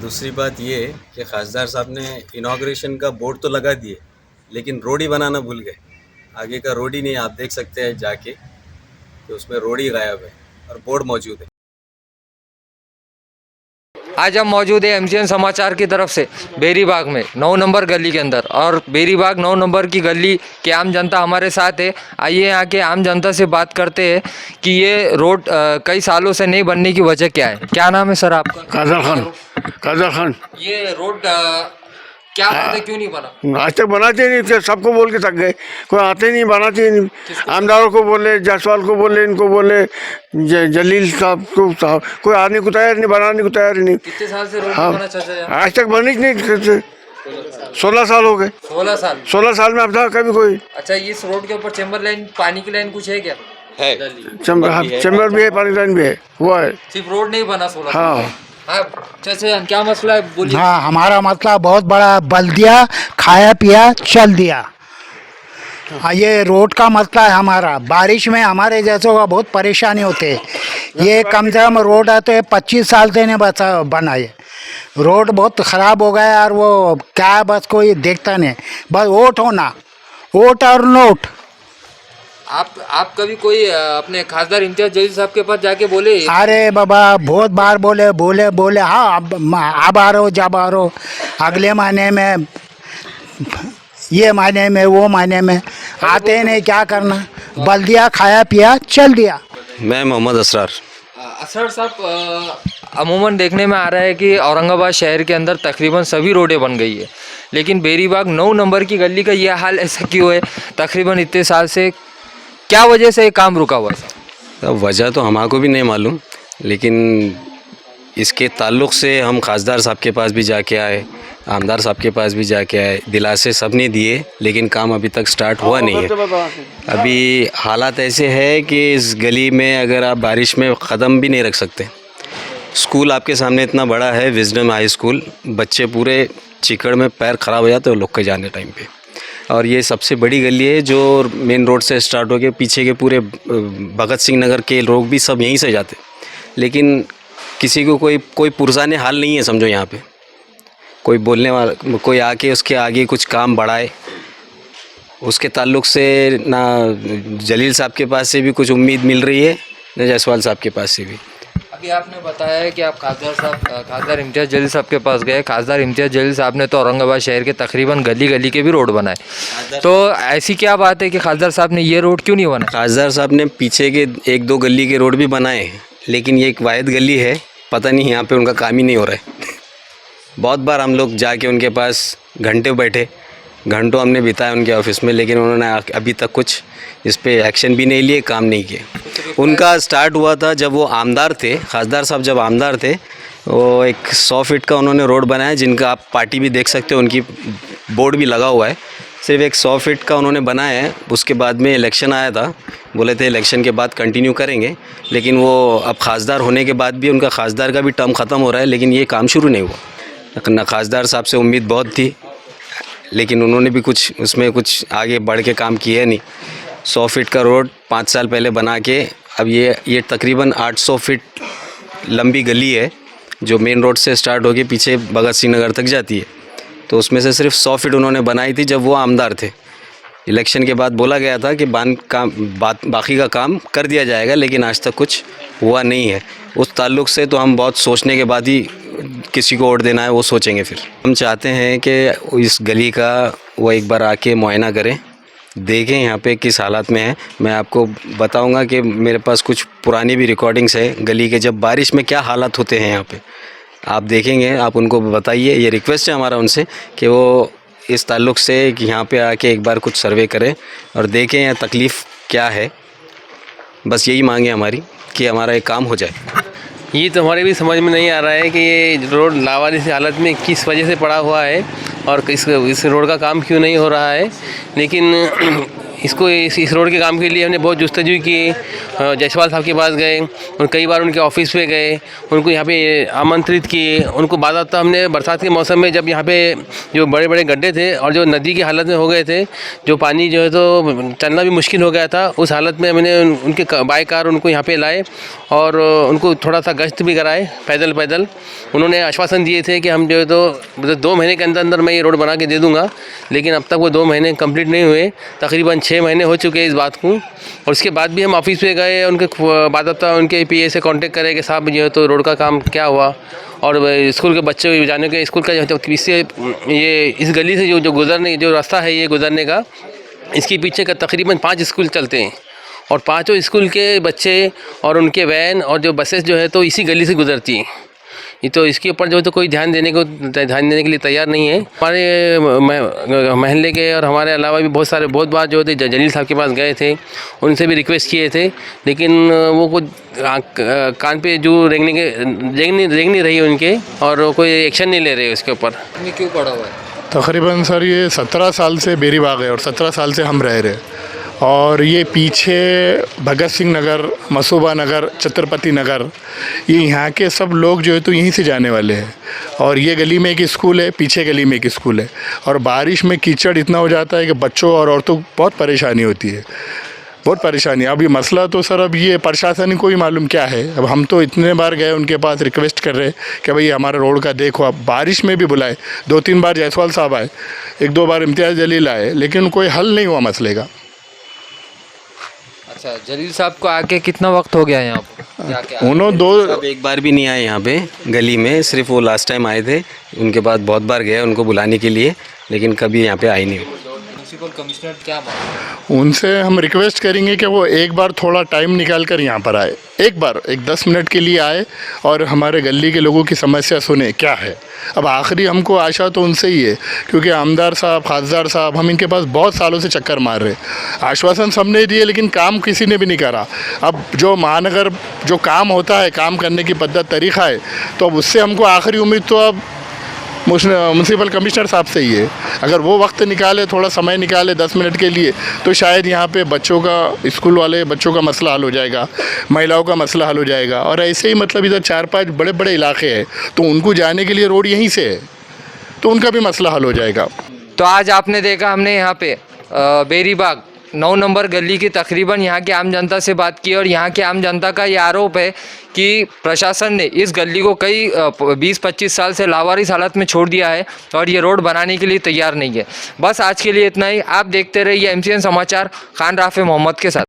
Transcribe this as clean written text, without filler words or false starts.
दूसरी बात ये कि खासदार साहब ने इनाग्रेशन का बोर्ड तो लगा दिए, लेकिन रोड ही बनाना भूल गए। आगे का रोड ही नहीं, आप देख सकते हैं जाके कि उसमें रोड ही गायब है और बोर्ड मौजूद है। आज हम मौजूद है एमसीएन समाचार की तरफ से बेरीबाग में 9 नंबर गली के अंदर, और बेरीबाग 9 नंबर की गली के आम जनता हमारे साथ है। आइए यहाँ के आम जनता से बात करते हैं कि ये रोड कई सालों से नहीं बनने की वजह क्या है। क्या नाम है सर आपका? कादर खान। ये रोड क्या बात है, क्यों नहीं बना? आज तक बनाते नहीं थे, सबको बोल के थक गए, कोई आते नहीं, बनाते ही नहीं। आमदारों को बोले, जायसवाल को बोले, इनको बोले, जलील साहब को, कोई आने को तैयार नहीं, बनाने को तैयार नहीं। कितने साल से रोड हाँ, बना चाचा है? आज तक बनी ही नहीं। 16 साल हो गए। 16 साल में अब था कभी कोई? अच्छा, इस रोड के ऊपर चैम्बर लाइन, पानी की लाइन कुछ है क्या? है, चैम्बर भी है, पानी लाइन भी है, हुआ है। सिर्फ रोड नहीं बना 16 साल। हाँ चाचा क्या मसला है, बोलिए। हाँ, हमारा मसला बहुत बड़ा, बल दिया, खाया पिया, चल दिया। हाँ, ये रोड का मसला है हमारा। बारिश में हमारे जैसों का बहुत परेशानी होते है। ये कम से कम रोड है तो ये 25 साल से नहीं बना है। रोड बहुत ख़राब हो गया यार। वो क्या है, बस कोई देखता नहीं, बस वोट होना, वोट और नोट। आप कभी कोई अपने खासदार इम्तियाज जलील साहब के पास जाके बोले? अरे बाबा, बहुत बार बोले हाँ, अब आ रहे हो, जब आ रहे हो, अगले महीने में, ये महीने में, वो महीने में, आते नहीं, क्या करना, बल दिया, खाया पिया, चल दिया। मैं मोहम्मद असरार। असर साहब, अमूमन देखने में आ रहा है कि औरंगाबाद शहर के अंदर तकरीबन सभी रोडें बन गई है, लेकिन बेरीबाग 9 नंबर की गली का यह हाल ऐसा क्यों है? तकरीबन इतने साल से क्या वजह से ये काम रुका हुआ है? वजह तो हमारे भी नहीं मालूम, लेकिन इसके ताल्लुक़ से हम खासदार साहब के पास भी जाके आए, आमदार साहब के पास भी जाके आए, दिलासे सब ने दिए, लेकिन काम अभी तक स्टार्ट हुआ नहीं है। अभी हालात ऐसे है कि इस गली में अगर आप बारिश में कदम भी नहीं रख सकते। स्कूल आपके सामने इतना बड़ा है, विजडम हाई स्कूल, बच्चे पूरे चिकड़ में पैर ख़राब हो जाते हैं लोग के जाने टाइम पे। और ये सबसे बड़ी गली है जो मेन रोड से स्टार्ट हो के पीछे के पूरे भगत सिंह नगर के लोग भी सब यहीं से जाते, लेकिन किसी को कोई पुरज़ाने हाल नहीं है। समझो यहाँ पे कोई बोलने वाला, कोई आके उसके आगे कुछ काम बढ़ाए, उसके ताल्लुक़ से ना जलील साहब के पास से भी कुछ उम्मीद मिल रही है, ना जायसवाल साहब के पास से भी। अभी आपने बताया है कि आप खासदार इम्तियाज जलील साहब के पास गए। खासदार इम्तियाज जलील साहब ने तो औरंगाबाद शहर के तकरीबन गली गली के भी रोड बनाए, तो ऐसी क्या बात है कि खासदार साहब ने ये रोड क्यों नहीं बनाया? खासदार साहब ने पीछे के 1-2 गली के रोड भी बनाए हैं, लेकिन ये एक वाहिद गली है, पता नहीं यहाँ पे उनका काम ही नहीं हो रहा है। बहुत बार हम लोग जाके उनके पास घंटे बैठे, घंटों हमने बिताए उनके ऑफिस में, लेकिन उन्होंने अभी तक कुछ इस पे एक्शन भी नहीं लिए, काम नहीं किए। उनका स्टार्ट हुआ था जब वो आमदार थे, खासदार साहब जब आमदार थे, वो एक 100 फीट का उन्होंने रोड बनाया, जिनका आप पार्टी भी देख सकते हो, उनकी बोर्ड भी लगा हुआ है। सिर्फ एक 100 फीट का उन्होंने बनाया है। उसके बाद में इलेक्शन आया था, बोले थे इलेक्शन के बाद कंटिन्यू करेंगे, लेकिन वो अब खासदार होने के बाद भी उनका खासदार का भी टर्म ख़त्म हो रहा है, लेकिन ये काम शुरू नहीं हुआ। ना खासदार साहब से उम्मीद बहुत थी, लेकिन उन्होंने भी कुछ उसमें कुछ आगे बढ़ के काम किया नहीं। 100 फीट का रोड 5 साल पहले बना के, अब ये तकरीबन 800 फीट लंबी गली है जो मेन रोड से स्टार्ट होके पीछे भगत सिंह नगर तक जाती है, तो उसमें से सिर्फ 100 फीट उन्होंने बनाई थी जब वो आमदार थे। इलेक्शन के बाद बोला गया था कि बाकी का काम कर दिया जाएगा, लेकिन आज तक कुछ हुआ नहीं है। उस ताल्लुक़ से तो हम बहुत सोचने के बाद ही किसी को वोट देना है वो सोचेंगे। फिर हम चाहते हैं कि इस गली का वो एक बार आके मुआयना करें, देखें यहाँ पे किस हालात में है। मैं आपको बताऊंगा कि मेरे पास कुछ पुरानी भी रिकॉर्डिंग्स है गली के, जब बारिश में क्या हालात होते हैं यहाँ पे, आप देखेंगे, आप उनको बताइए। ये रिक्वेस्ट है हमारा उनसे कि वो इस ताल्लुक़ से कि यहाँ पे आके एक बार कुछ सर्वे करें और देखें यहाँ तकलीफ़ क्या है। बस यही मांगे हमारी कि हमारा एक काम हो जाए। ये तो हमारे भी समझ में नहीं आ रहा है कि ये रोड लावारिस हालत में किस वजह से पड़ा हुआ है और इस रोड का काम क्यों नहीं हो रहा है। लेकिन इसको इस रोड के काम के लिए हमने बहुत जस्तजू की। जायसवाल साहब के पास गए और कई बार उनके ऑफिस पे गए, उनको यहाँ पे आमंत्रित किए। उनको बाकायदा हमने बरसात के मौसम में जब यहाँ पे जो बड़े बड़े गड्ढे थे और जो नदी की हालत में हो गए थे, जो पानी जो है तो चलना भी मुश्किल हो गया था, उस हालत में मैंने उनके बाय कार उनको यहाँ पे लाए और उनको थोड़ा सा गश्त भी कराए पैदल पैदल। उन्होंने आश्वासन दिए थे कि हम जो है तो 2 महीने के अंदर अंदर मैं ये रोड बना के दे दूँगा, लेकिन अब तक वो 2 महीने कंप्लीट नहीं हुए, तकरीबन 6 महीने हो चुके हैं इस बात को। और उसके बाद भी हम ऑफिस पे गए, उनके बाकायदा उनके पीए से कांटेक्ट करें कि साहब जो है तो रोड का काम क्या हुआ। और स्कूल के बच्चे जाने के स्कूल का जो है इससे ये इस गली से जो गुजरने जो रास्ता है ये गुजरने का, इसके पीछे का तकरीबन 5 स्कूल चलते हैं और 5 स्कूल के बच्चे और उनके वैन और जो बसेस जो है तो इसी गली से गुजरती हैं। ये तो इसके ऊपर जो है तो कोई ध्यान देने के लिए तैयार नहीं है। हमारे महल्ले के और हमारे अलावा भी बहुत बार जो थे जलील साहब के पास गए थे, उनसे भी रिक्वेस्ट किए थे, लेकिन वो कुछ कान पे जो रेंग नहीं रही उनके और वो कोई एक्शन नहीं ले रहे उसके ऊपर। क्यों पड़ा हुआ है? तकरीबन सर ये 17 साल से बेरी बाग है और 17 साल से हम रह रहे। और ये पीछे भगत सिंह नगर, मसूबा नगर, छत्रपति नगर, ये यहाँ के सब लोग जो है तो यहीं से जाने वाले हैं। और ये गली में एक स्कूल है, पीछे गली में एक स्कूल है। और बारिश में कीचड़ इतना हो जाता है कि बच्चों और औरतों को बहुत परेशानी होती है, बहुत परेशानी। अब ये मसला तो सर अब ये प्रशासन को ही मालूम क्या है। अब हम तो इतने बार गए उनके पास रिक्वेस्ट कर रहे कि भाई हमारा रोड का देखो। अब बारिश में भी बुलाए, 2-3 बार जायसवाल साहब आए, 1-2 बार इम्तियाज़ जलील आए, लेकिन कोई हल नहीं हुआ मसले का। अच्छा, जलील साहब को आके कितना वक्त हो गया यहाँ पर? उन्होंने अब एक बार भी नहीं आए यहाँ पे गली में, सिर्फ वो लास्ट टाइम आए थे। उनके पास बहुत बार गए उनको बुलाने के लिए, लेकिन कभी यहाँ पे आए नहीं। म्युनिसिपल कमिश्नर क्या मांग? उनसे हम रिक्वेस्ट करेंगे कि वो एक बार थोड़ा टाइम निकाल कर यहाँ पर आए, एक बार 10 मिनट के लिए आए और हमारे गली के लोगों की समस्या सुने क्या है। अब आखिरी हमको आशा तो उनसे ही है, क्योंकि आमदार साहब, खासदार साहब, हम इनके पास बहुत सालों से चक्कर मार रहे। आश्वासन सबने दिए लेकिन काम किसी ने भी नहीं करा। अब जो महानगर जो काम होता है, काम करने की पद्धत तरीक़ा है, तो अब उससे हमको आखिरी उम्मीद तो अब म्यूनसिपल कमिश्नर साहब से ही है। अगर वो वक्त निकाले, थोड़ा समय निकाले 10 मिनट के लिए, तो शायद यहाँ पे बच्चों का, स्कूल वाले बच्चों का मसला हल हो जाएगा, महिलाओं का मसला हल हो जाएगा। और ऐसे ही मतलब इधर 4-5 बड़े बड़े इलाके हैं, तो उनको जाने के लिए रोड यहीं से है, तो उनका भी मसला हल हो जाएगा। तो आज आपने देखा हमने यहाँ पे बेरी बाग 9 नंबर गली की तकरीबन यहाँ के आम जनता से बात की और यहाँ के आम जनता का ये आरोप है कि प्रशासन ने इस गली को कई 20-25 साल से लावारिस हालत में छोड़ दिया है और ये रोड बनाने के लिए तैयार नहीं है। बस आज के लिए इतना ही। आप देखते रहिए MCN समाचार, खान राफे मोहम्मद के साथ।